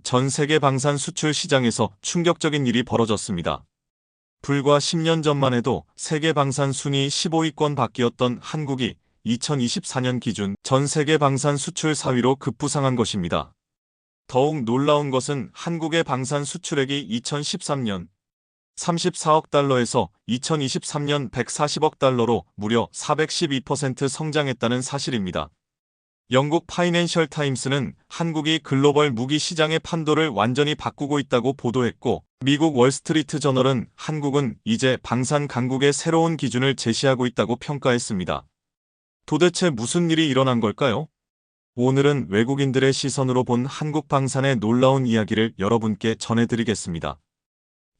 전 세계 방산 수출 시장에서 충격적인 일이 벌어졌습니다. 불과 10년 전만 해도 세계 방산 순위 15위권 밖이었던 한국이 2024년 기준 전 세계 방산 수출 4위로 급부상한 것입니다. 더욱 놀라운 것은 한국의 방산 수출액이 2013년 34억 달러에서 2023년 140억 달러로 무려 412% 성장했다는 사실입니다. 영국 파이낸셜 타임스는 한국이 글로벌 무기 시장의 판도를 완전히 바꾸고 있다고 보도했고, 미국 월스트리트 저널은 한국은 이제 방산 강국의 새로운 기준을 제시하고 있다고 평가했습니다. 도대체 무슨 일이 일어난 걸까요? 오늘은 외국인들의 시선으로 본 한국 방산의 놀라운 이야기를 여러분께 전해드리겠습니다.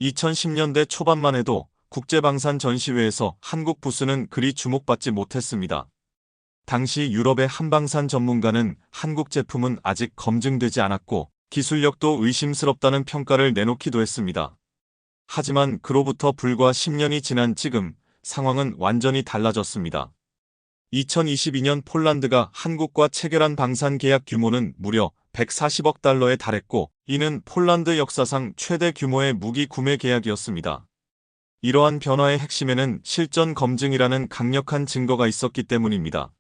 2010년대 초반만 해도 국제방산 전시회에서 한국 부스는 그리 주목받지 못했습니다. 당시 유럽의 한방산 전문가는 한국 제품은 아직 검증되지 않았고 기술력도 의심스럽다는 평가를 내놓기도 했습니다. 하지만 그로부터 불과 10년이 지난 지금 상황은 완전히 달라졌습니다. 2022년 폴란드가 한국과 체결한 방산 계약 규모는 무려 140억 달러에 달했고, 이는 폴란드 역사상 최대 규모의 무기 구매 계약이었습니다. 이러한 변화의 핵심에는 실전 검증이라는 강력한 증거가 있었기 때문입니다.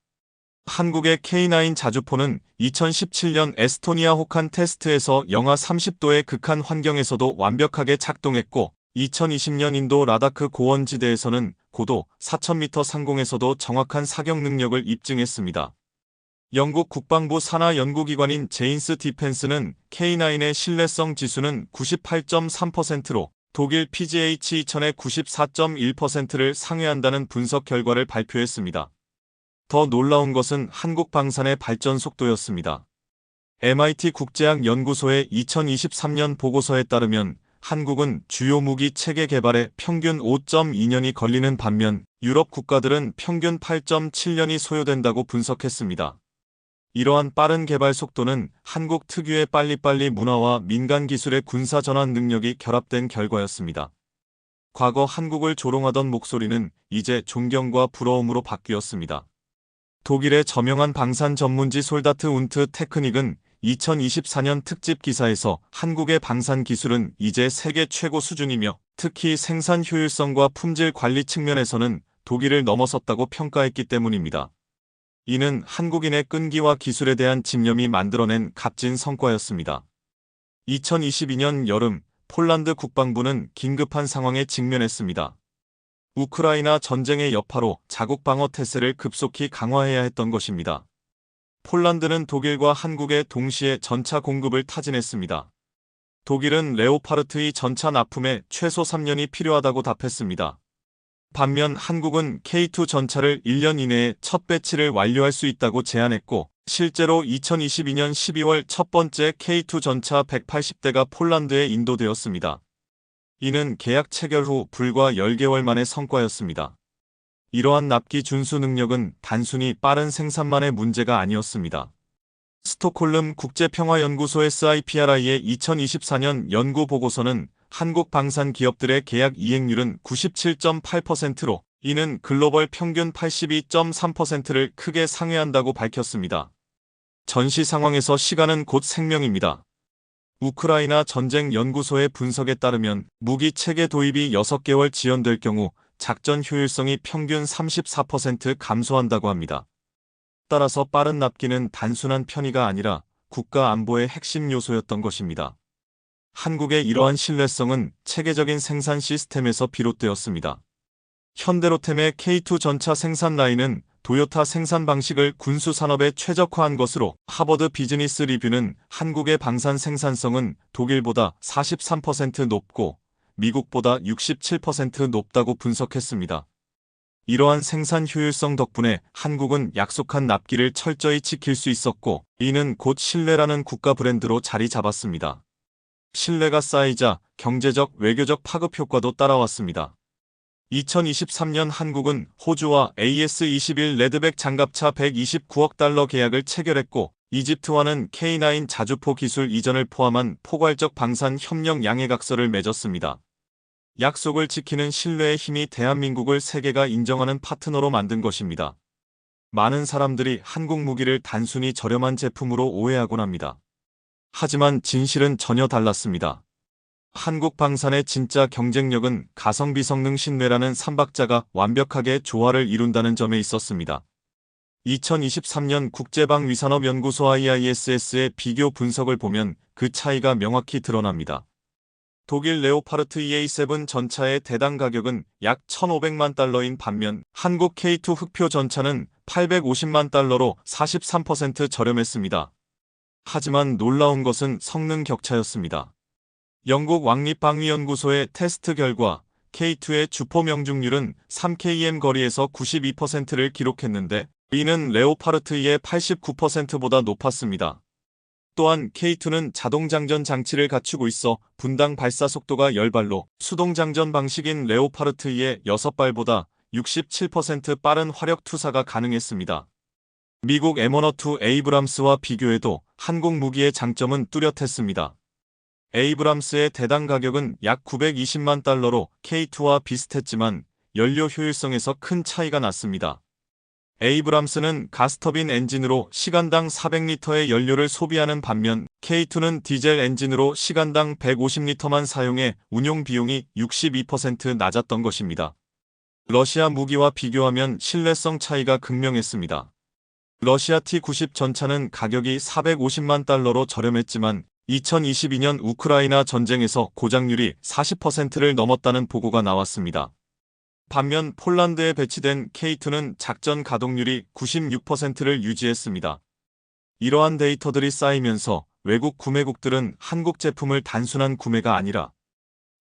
한국의 K9 자주포는 2017년 에스토니아 혹한 테스트에서 영하 30도의 극한 환경에서도 완벽하게 작동했고, 2020년 인도 라다크 고원지대에서는 고도 4,000m 상공에서도 정확한 사격 능력을 입증했습니다. 영국 국방부 산하 연구기관인 제인스 디펜스는 K9의 신뢰성 지수는 98.3%로 독일 PGH-2000의 94.1%를 상회한다는 분석 결과를 발표했습니다. 더 놀라운 것은 한국 방산의 발전 속도였습니다. MIT 국제학연구소의 2023년 보고서에 따르면 한국은 주요 무기 체계 개발에 평균 5.2년이 걸리는 반면 유럽 국가들은 평균 8.7년이 소요된다고 분석했습니다. 이러한 빠른 개발 속도는 한국 특유의 빨리빨리 문화와 민간 기술의 군사 전환 능력이 결합된 결과였습니다. 과거 한국을 조롱하던 목소리는 이제 존경과 부러움으로 바뀌었습니다. 독일의 저명한 방산 전문지 솔다트 운트 테크닉은 2024년 특집 기사에서 한국의 방산 기술은 이제 세계 최고 수준이며 특히 생산 효율성과 품질 관리 측면에서는 독일을 넘어섰다고 평가했기 때문입니다. 이는 한국인의 끈기와 기술에 대한 집념이 만들어낸 값진 성과였습니다. 2022년 여름 폴란드 국방부는 긴급한 상황에 직면했습니다. 우크라이나 전쟁의 여파로 자국 방어 태세를 급속히 강화해야 했던 것입니다. 폴란드는 독일과 한국에 동시에 전차 공급을 타진했습니다. 독일은 레오파르트2 전차 납품에 최소 3년이 필요하다고 답했습니다. 반면 한국은 K2 전차를 1년 이내에 첫 배치를 완료할 수 있다고 제안했고, 실제로 2022년 12월 첫 번째 K2 전차 180대가 폴란드에 인도되었습니다. 이는 계약 체결 후 불과 10개월 만의 성과였습니다. 이러한 납기 준수 능력은 단순히 빠른 생산만의 문제가 아니었습니다. 스톡홀름 국제평화연구소 SIPRI의 2024년 연구 보고서는 한국 방산 기업들의 계약 이행률은 97.8%로 이는 글로벌 평균 82.3%를 크게 상회한다고 밝혔습니다. 전시 상황에서 시간은 곧 생명입니다. 우크라이나 전쟁 연구소의 분석에 따르면 무기 체계 도입이 6개월 지연될 경우 작전 효율성이 평균 34% 감소한다고 합니다. 따라서 빠른 납기는 단순한 편의가 아니라 국가 안보의 핵심 요소였던 것입니다. 한국의 이러한 신뢰성은 체계적인 생산 시스템에서 비롯되었습니다. 현대로템의 K2 전차 생산 라인은 도요타 생산 방식을 군수 산업에 최적화한 것으로 하버드 비즈니스 리뷰는 한국의 방산 생산성은 독일보다 43% 높고 미국보다 67% 높다고 분석했습니다. 이러한 생산 효율성 덕분에 한국은 약속한 납기를 철저히 지킬 수 있었고, 이는 곧 신뢰라는 국가 브랜드로 자리 잡았습니다. 신뢰가 쌓이자 경제적, 외교적 파급 효과도 따라왔습니다. 2023년 한국은 호주와 AS-21 레드백 장갑차 129억 달러 계약을 체결했고, 이집트와는 K9 자주포 기술 이전을 포함한 포괄적 방산 협력 양해각서를 맺었습니다. 약속을 지키는 신뢰의 힘이 대한민국을 세계가 인정하는 파트너로 만든 것입니다. 많은 사람들이 한국 무기를 단순히 저렴한 제품으로 오해하곤 합니다. 하지만 진실은 전혀 달랐습니다. 한국 방산의 진짜 경쟁력은 가성비 성능 신뢰라는 삼박자가 완벽하게 조화를 이룬다는 점에 있었습니다. 2023년 국제방위산업연구소 IISS의 비교 분석을 보면 그 차이가 명확히 드러납니다. 독일 레오파르트 EA7 전차의 대당 가격은 약 1,500만 달러인 반면 한국 K2 흑표 전차는 850만 달러로 43% 저렴했습니다. 하지만 놀라운 것은 성능 격차였습니다. 영국 왕립방위연구소의 테스트 결과 K2의 주포 명중률은 3km 거리에서 92%를 기록했는데 이는 레오파르트의 89%보다 높았습니다. 또한 K2는 자동장전 장치를 갖추고 있어 분당 발사 속도가 10발로 수동장전 방식인 레오파르트의 6발보다 67% 빠른 화력 투사가 가능했습니다. 미국 M102 에이브람스와 비교해도 한국 무기의 장점은 뚜렷했습니다. 에이브람스의 대당 가격은 약 920만 달러로 K2와 비슷했지만 연료 효율성에서 큰 차이가 났습니다. 에이브람스는 가스터빈 엔진으로 시간당 400리터의 연료를 소비하는 반면 K2는 디젤 엔진으로 시간당 150리터만 사용해 운용 비용이 62% 낮았던 것입니다. 러시아 무기와 비교하면 신뢰성 차이가 극명했습니다. 러시아 T-90 전차는 가격이 450만 달러로 저렴했지만 2022년 우크라이나 전쟁에서 고장률이 40%를 넘었다는 보고가 나왔습니다. 반면 폴란드에 배치된 K2는 작전 가동률이 96%를 유지했습니다. 이러한 데이터들이 쌓이면서 외국 구매국들은 한국 제품을 단순한 구매가 아니라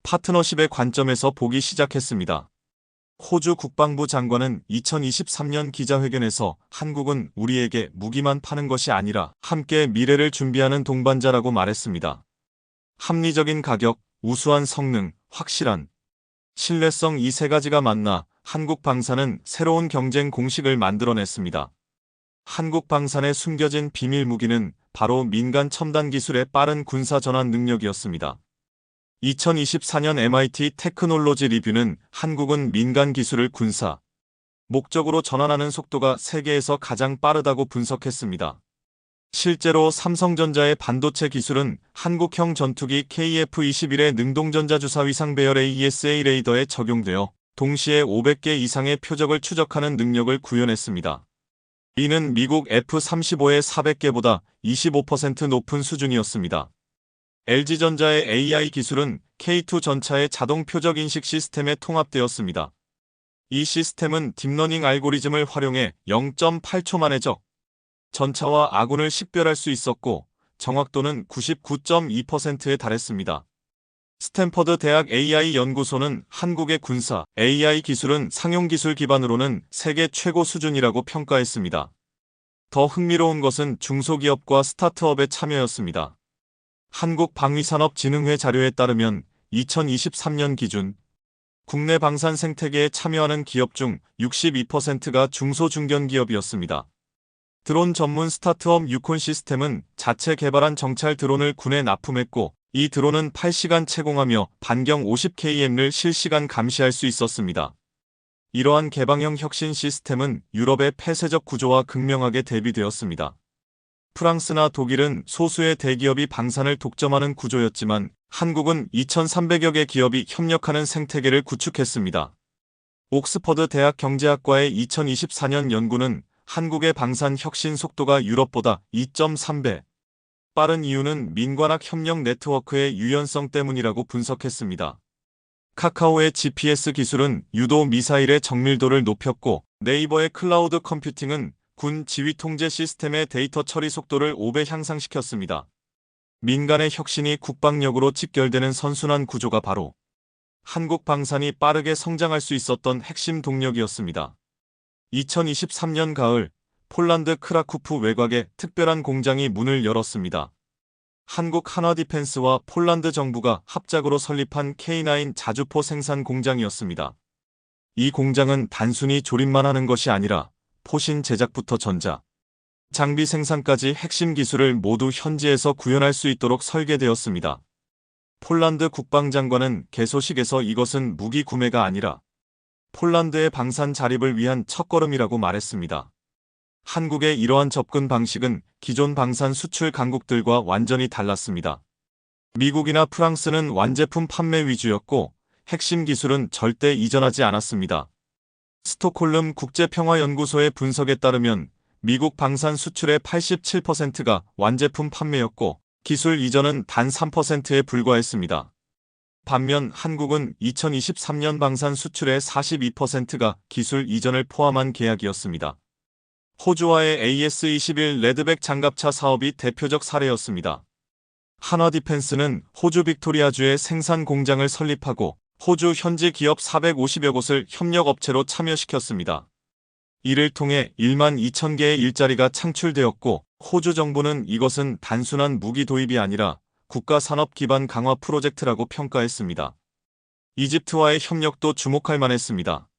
파트너십의 관점에서 보기 시작했습니다. 호주 국방부 장관은 2023년 기자회견에서 한국은 우리에게 무기만 파는 것이 아니라 함께 미래를 준비하는 동반자라고 말했습니다. 합리적인 가격, 우수한 성능, 확실한 신뢰성 이 세 가지가 만나 한국 방산은 새로운 경쟁 공식을 만들어냈습니다. 한국 방산의 숨겨진 비밀 무기는 바로 민간 첨단 기술의 빠른 군사 전환 능력이었습니다. 2024년 MIT 테크놀로지 리뷰는 한국은 민간 기술을 군사 목적으로 전환하는 속도가 세계에서 가장 빠르다고 분석했습니다. 실제로 삼성전자의 반도체 기술은 한국형 전투기 KF-21의 능동전자 주사 위상 배열 AESA 레이더에 적용되어 동시에 500개 이상의 표적을 추적하는 능력을 구현했습니다. 이는 미국 F-35의 400개보다 25% 높은 수준이었습니다. LG전자의 AI 기술은 K2 전차의 자동 표적 인식 시스템에 통합되었습니다. 이 시스템은 딥러닝 알고리즘을 활용해 0.8초 만에 적 전차와 아군을 식별할 수 있었고 정확도는 99.2%에 달했습니다. 스탠퍼드 대학 AI 연구소는 한국의 군사 AI 기술은 상용기술 기반으로는 세계 최고 수준이라고 평가했습니다. 더 흥미로운 것은 중소기업과 스타트업의 참여였습니다. 한국방위산업진흥회 자료에 따르면 2023년 기준 국내 방산 생태계에 참여하는 기업 중 62%가 중소중견기업이었습니다. 드론 전문 스타트업 유콘 시스템은 자체 개발한 정찰 드론을 군에 납품했고 이 드론은 8시간 채공하며 반경 50km를 실시간 감시할 수 있었습니다. 이러한 개방형 혁신 시스템은 유럽의 폐쇄적 구조와 극명하게 대비되었습니다. 프랑스나 독일은 소수의 대기업이 방산을 독점하는 구조였지만 한국은 2,300여 개 기업이 협력하는 생태계를 구축했습니다. 옥스퍼드 대학 경제학과의 2024년 연구는 한국의 방산 혁신 속도가 유럽보다 2.3배 빠른 이유는 민관학 협력 네트워크의 유연성 때문이라고 분석했습니다. 카카오의 GPS 기술은 유도 미사일의 정밀도를 높였고 네이버의 클라우드 컴퓨팅은 군 지휘 통제 시스템의 데이터 처리 속도를 5배 향상시켰습니다. 민간의 혁신이 국방력으로 직결되는 선순환 구조가 바로 한국 방산이 빠르게 성장할 수 있었던 핵심 동력이었습니다. 2023년 가을 폴란드 크라쿠프 외곽에 특별한 공장이 문을 열었습니다. 한국 한화디펜스와 폴란드 정부가 합작으로 설립한 K9 자주포 생산 공장이었습니다. 이 공장은 단순히 조립만 하는 것이 아니라 포신 제작부터 전자, 장비 생산까지 핵심 기술을 모두 현지에서 구현할 수 있도록 설계되었습니다. 폴란드 국방장관은 개소식에서 이것은 무기 구매가 아니라 폴란드의 방산 자립을 위한 첫걸음이라고 말했습니다. 한국의 이러한 접근 방식은 기존 방산 수출 강국들과 완전히 달랐습니다. 미국이나 프랑스는 완제품 판매 위주였고 핵심 기술은 절대 이전하지 않았습니다. 스톡홀름 국제평화연구소의 분석에 따르면 미국 방산 수출의 87%가 완제품 판매였고 기술 이전은 단 3%에 불과했습니다. 반면 한국은 2023년 방산 수출의 42%가 기술 이전을 포함한 계약이었습니다. 호주와의 AS-21 레드백 장갑차 사업이 대표적 사례였습니다. 한화디펜스는 호주 빅토리아주에 생산 공장을 설립하고 호주 현지 기업 450여 곳을 협력업체로 참여시켰습니다. 이를 통해 1만 2천 개의 일자리가 창출되었고 호주 정부는 이것은 단순한 무기 도입이 아니라 국가 산업 기반 강화 프로젝트라고 평가했습니다. 이집트와의 협력도 주목할 만했습니다.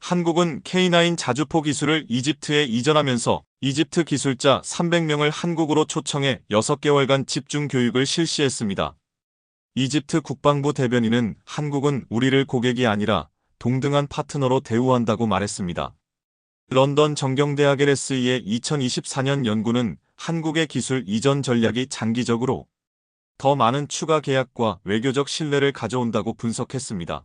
한국은 K9 자주포 기술을 이집트에 이전하면서 이집트 기술자 300명을 한국으로 초청해 6개월간 집중 교육을 실시했습니다. 이집트 국방부 대변인은 한국은 우리를 고객이 아니라 동등한 파트너로 대우한다고 말했습니다. 런던 정경대학 LSE의 2024년 연구는 한국의 기술 이전 전략이 장기적으로 더 많은 추가 계약과 외교적 신뢰를 가져온다고 분석했습니다.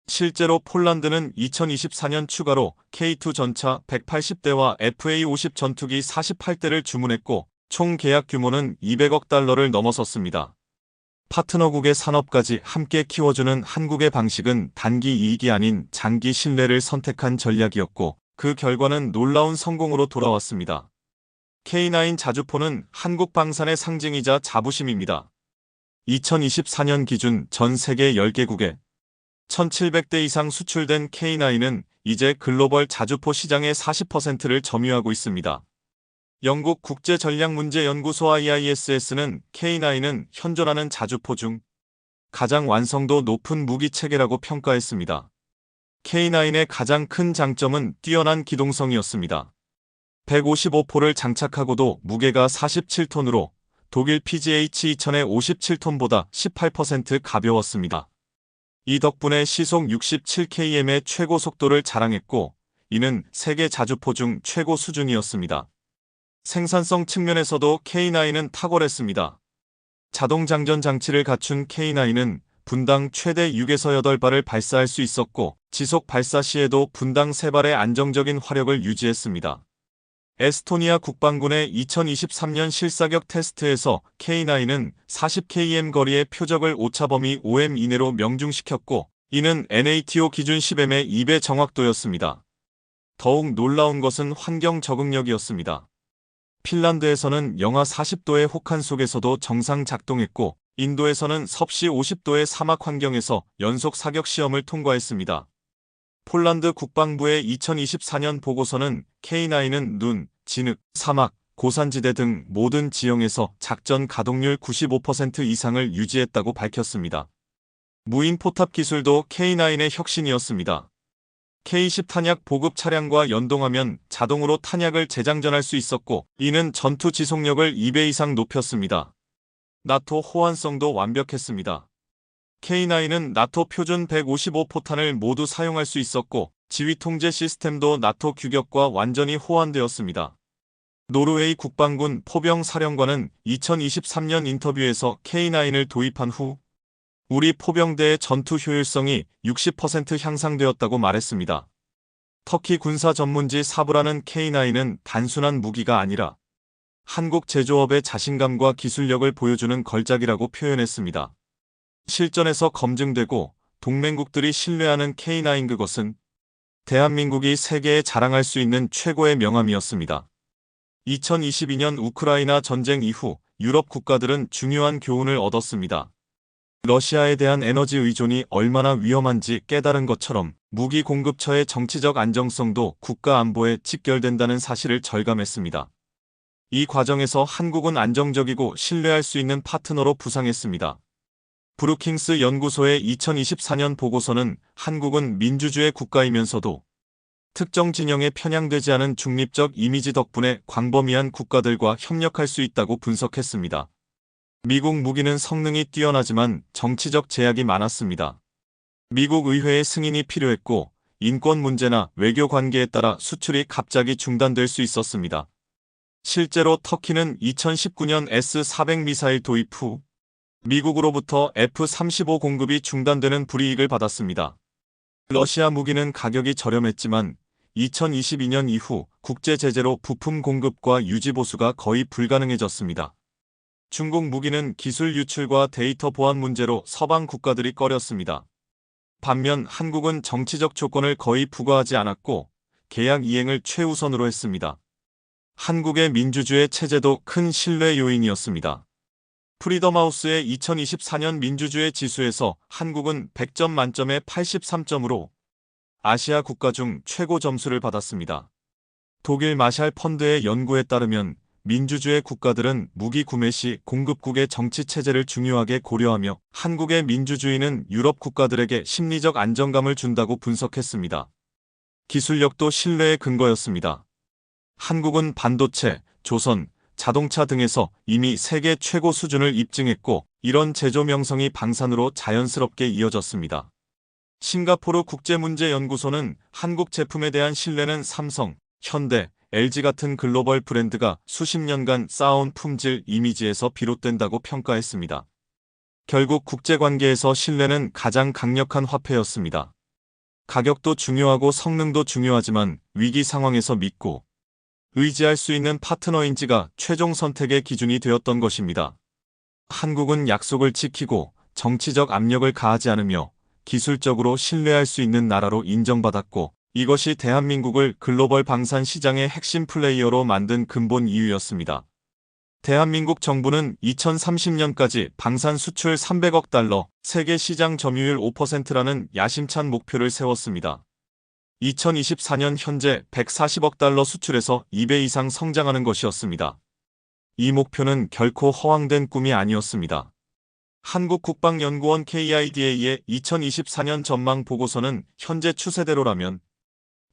실제로 폴란드는 2024년 추가로 K2 전차 180대와 FA-50 전투기 48대를 주문했고 총 계약 규모는 200억 달러를 넘어섰습니다. 파트너국의 산업까지 함께 키워주는 한국의 방식은 단기 이익이 아닌 장기 신뢰를 선택한 전략이었고 그 결과는 놀라운 성공으로 돌아왔습니다. K9 자주포는 한국 방산의 상징이자 자부심입니다. 2024년 기준 전 세계 10개국에 1,700대 이상 수출된 K9은 이제 글로벌 자주포 시장의 40%를 점유하고 있습니다. 영국 국제전략문제연구소 IISS는 K9은 현존하는 자주포 중 가장 완성도 높은 무기체계라고 평가했습니다. K9의 가장 큰 장점은 뛰어난 기동성이었습니다. 155포를 장착하고도 무게가 47톤으로 독일 PGH-2000의 57톤보다 18% 가벼웠습니다. 이 덕분에 시속 67km의 최고 속도를 자랑했고 이는 세계 자주포 중 최고 수준이었습니다. 생산성 측면에서도 K9은 탁월했습니다. 자동 장전 장치를 갖춘 K9은 분당 최대 6에서 8발을 발사할 수 있었고 지속 발사 시에도 분당 3발의 안정적인 화력을 유지했습니다. 에스토니아 국방군의 2023년 실사격 테스트에서 K9은 40km 거리의 표적을 오차 범위 5m 이내로 명중시켰고 이는 NATO 기준 10m의 2배 정확도였습니다. 더욱 놀라운 것은 환경 적응력이었습니다. 핀란드에서는 영하 40도의 혹한 속에서도 정상 작동했고 인도에서는 섭씨 50도의 사막 환경에서 연속 사격 시험을 통과했습니다. 폴란드 국방부의 2024년 보고서는 K9은 눈, 진흙, 사막, 고산지대 등 모든 지형에서 작전 가동률 95% 이상을 유지했다고 밝혔습니다. 무인 포탑 기술도 K9의 혁신이었습니다. K10 탄약 보급 차량과 연동하면 자동으로 탄약을 재장전할 수 있었고 이는 전투 지속력을 2배 이상 높였습니다. 나토 호환성도 완벽했습니다. K9은 나토 표준 155포탄을 모두 사용할 수 있었고 지휘 통제 시스템도 나토 규격과 완전히 호환되었습니다. 노르웨이 국방군 포병 사령관은 2023년 인터뷰에서 K9을 도입한 후 우리 포병대의 전투 효율성이 60% 향상되었다고 말했습니다. 터키 군사 전문지 사브라는 K9은 단순한 무기가 아니라 한국 제조업의 자신감과 기술력을 보여주는 걸작이라고 표현했습니다. 실전에서 검증되고 동맹국들이 신뢰하는 K9 그것은 대한민국이 세계에 자랑할 수 있는 최고의 명함이었습니다. 2022년 우크라이나 전쟁 이후 유럽 국가들은 중요한 교훈을 얻었습니다. 러시아에 대한 에너지 의존이 얼마나 위험한지 깨달은 것처럼 무기 공급처의 정치적 안정성도 국가 안보에 직결된다는 사실을 절감했습니다. 이 과정에서 한국은 안정적이고 신뢰할 수 있는 파트너로 부상했습니다. 브루킹스 연구소의 2024년 보고서는 한국은 민주주의 국가이면서도 특정 진영에 편향되지 않은 중립적 이미지 덕분에 광범위한 국가들과 협력할 수 있다고 분석했습니다. 미국 무기는 성능이 뛰어나지만 정치적 제약이 많았습니다. 미국 의회의 승인이 필요했고 인권 문제나 외교 관계에 따라 수출이 갑자기 중단될 수 있었습니다. 실제로 터키는 2019년 S-400 미사일 도입 후 미국으로부터 F-35 공급이 중단되는 불이익을 받았습니다. 러시아 무기는 가격이 저렴했지만 2022년 이후 국제 제재로 부품 공급과 유지 보수가 거의 불가능해졌습니다. 중국 무기는 기술 유출과 데이터 보안 문제로 서방 국가들이 꺼렸습니다. 반면 한국은 정치적 조건을 거의 부과하지 않았고 계약 이행을 최우선으로 했습니다. 한국의 민주주의 체제도 큰 신뢰 요인이었습니다. 프리덤하우스의 2024년 민주주의 지수에서 한국은 100점 만점에 83점으로 아시아 국가 중 최고 점수를 받았습니다. 독일 마샬 펀드의 연구에 따르면 민주주의 국가들은 무기 구매 시 공급국의 정치 체제를 중요하게 고려하며 한국의 민주주의는 유럽 국가들에게 심리적 안정감을 준다고 분석했습니다. 기술력도 신뢰의 근거였습니다. 한국은 반도체, 조선, 자동차 등에서 이미 세계 최고 수준을 입증했고 이런 제조 명성이 방산으로 자연스럽게 이어졌습니다. 싱가포르 국제문제연구소는 한국 제품에 대한 신뢰는 삼성, 현대, LG 같은 글로벌 브랜드가 수십 년간 쌓아온 품질 이미지에서 비롯된다고 평가했습니다. 결국 국제관계에서 신뢰는 가장 강력한 화폐였습니다. 가격도 중요하고 성능도 중요하지만 위기 상황에서 믿고 의지할 수 있는 파트너인지가 최종 선택의 기준이 되었던 것입니다. 한국은 약속을 지키고 정치적 압력을 가하지 않으며 기술적으로 신뢰할 수 있는 나라로 인정받았고 이것이 대한민국을 글로벌 방산 시장의 핵심 플레이어로 만든 근본 이유였습니다. 대한민국 정부는 2030년까지 방산 수출 300억 달러, 세계 시장 점유율 5%라는 야심찬 목표를 세웠습니다. 2024년 현재 140억 달러 수출에서 2배 이상 성장하는 것이었습니다. 이 목표는 결코 허황된 꿈이 아니었습니다. 한국국방연구원 KIDA의 2024년 전망 보고서는 현재 추세대로라면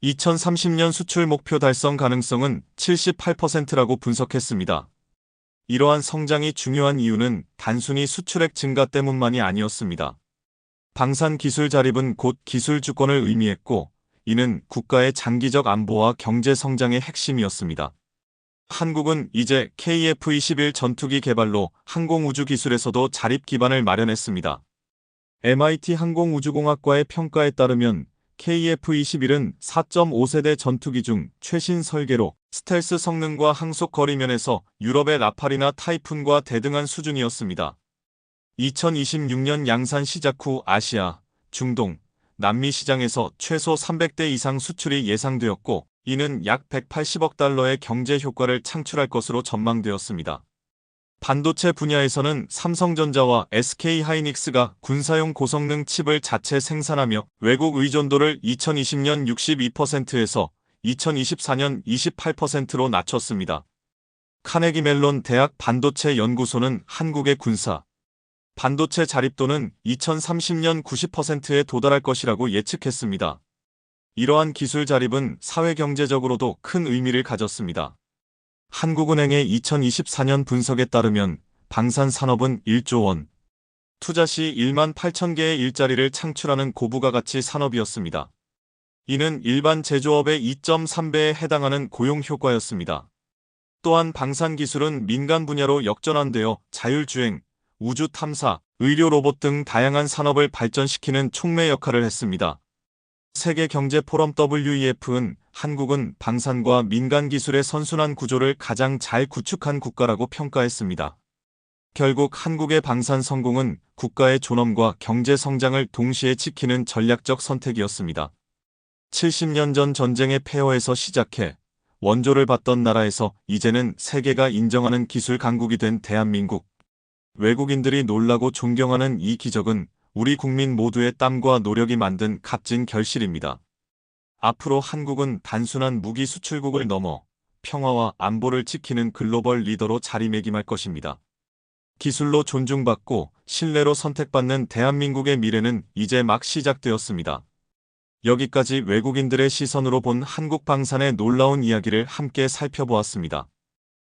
2030년 수출 목표 달성 가능성은 78%라고 분석했습니다. 이러한 성장이 중요한 이유는 단순히 수출액 증가 때문만이 아니었습니다. 방산 기술 자립은 곧 기술 주권을 의미했고 이는 국가의 장기적 안보와 경제 성장의 핵심이었습니다. 한국은 이제 KF-21 전투기 개발로 항공우주 기술에서도 자립 기반을 마련했습니다. MIT 항공우주공학과의 평가에 따르면 KF-21은 4.5세대 전투기 중 최신 설계로 스텔스 성능과 항속 거리 면에서 유럽의 라팔이나 타이푼과 대등한 수준이었습니다. 2026년 양산 시작 후 아시아, 중동, 남미 시장에서 최소 300대 이상 수출이 예상되었고 이는 약 180억 달러의 경제 효과를 창출할 것으로 전망되었습니다. 반도체 분야에서는 삼성전자와 SK하이닉스가 군사용 고성능 칩을 자체 생산하며 외국 의존도를 2020년 62%에서 2024년 28%로 낮췄습니다. 카네기 멜론 대학 반도체 연구소는 한국의 군사, 반도체 자립도는 2030년 90%에 도달할 것이라고 예측했습니다. 이러한 기술 자립은 사회경제적으로도 큰 의미를 가졌습니다. 한국은행의 2024년 분석에 따르면 방산산업은 1조 원, 투자 시 1만 8천 개의 일자리를 창출하는 고부가가치 산업이었습니다. 이는 일반 제조업의 2.3배에 해당하는 고용 효과였습니다. 또한 방산기술은 민간 분야로 역전환되어 자율주행, 우주 탐사, 의료 로봇 등 다양한 산업을 발전시키는 촉매 역할을 했습니다. 세계경제포럼 WEF는 한국은 방산과 민간 기술의 선순환 구조를 가장 잘 구축한 국가라고 평가했습니다. 결국 한국의 방산 성공은 국가의 존엄과 경제 성장을 동시에 지키는 전략적 선택이었습니다. 70년 전 전쟁의 폐허에서 시작해 원조를 받던 나라에서 이제는 세계가 인정하는 기술 강국이 된 대한민국. 외국인들이 놀라고 존경하는 이 기적은 우리 국민 모두의 땀과 노력이 만든 값진 결실입니다. 앞으로 한국은 단순한 무기 수출국을 넘어 평화와 안보를 지키는 글로벌 리더로 자리매김할 것입니다. 기술로 존중받고 신뢰로 선택받는 대한민국의 미래는 이제 막 시작되었습니다. 여기까지 외국인들의 시선으로 본 한국 방산의 놀라운 이야기를 함께 살펴보았습니다.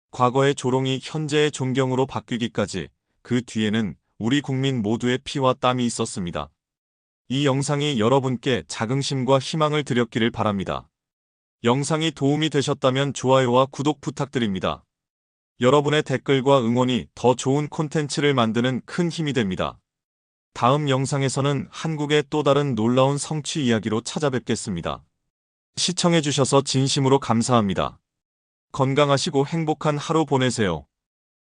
과거의 조롱이 현재의 존경으로 바뀌기까지 그 뒤에는 우리 국민 모두의 피와 땀이 있었습니다. 이 영상이 여러분께 자긍심과 희망을 드렸기를 바랍니다. 영상이 도움이 되셨다면 좋아요와 구독 부탁드립니다. 여러분의 댓글과 응원이 더 좋은 콘텐츠를 만드는 큰 힘이 됩니다. 다음 영상에서는 한국의 또 다른 놀라운 성취 이야기로 찾아뵙겠습니다. 시청해주셔서 진심으로 감사합니다. 건강하시고 행복한 하루 보내세요.